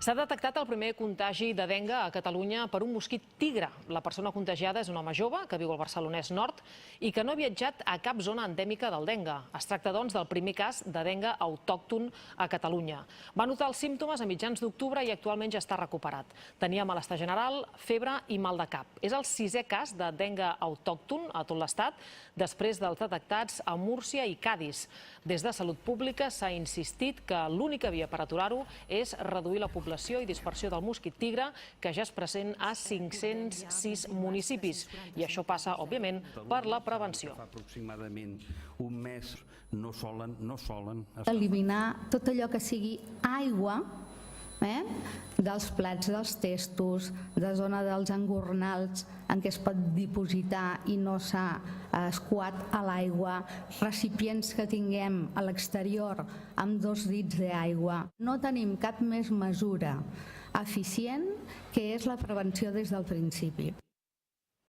S'ha detectat el primer contagi de dengue a Catalunya per un mosquit tigre. La persona contagiada és un home jove que viu al Barcelonès Nord i que no ha viatjat a cap zona endèmica del dengue. Es tracta, doncs, del primer cas de dengue autòcton a Catalunya. Va notar els símptomes a mitjans d'octubre i actualment ja està recuperat. Tenia malestar general, febre i mal de cap. És el 6è cas de dengue autòcton a tot l'estat, després dels detectats a Múrcia i Cadis. Des de Salut Pública s'ha insistit que l'única via per aturar-ho és reduir la població i dispersió del mosquit tigre, que ja és present a 506 municipis. I això passa, òbviament, per la prevenció. Fa aproximadament un mes no solen... Eliminar tot allò que sigui aigua dels plats dels testos, de zona dels engornals en què es pot dipositar i no s'ha escuat a l'aigua, recipients que tinguem a l'exterior amb 2 dits d'aigua. No tenim cap més mesura eficient que és la prevenció des del principi.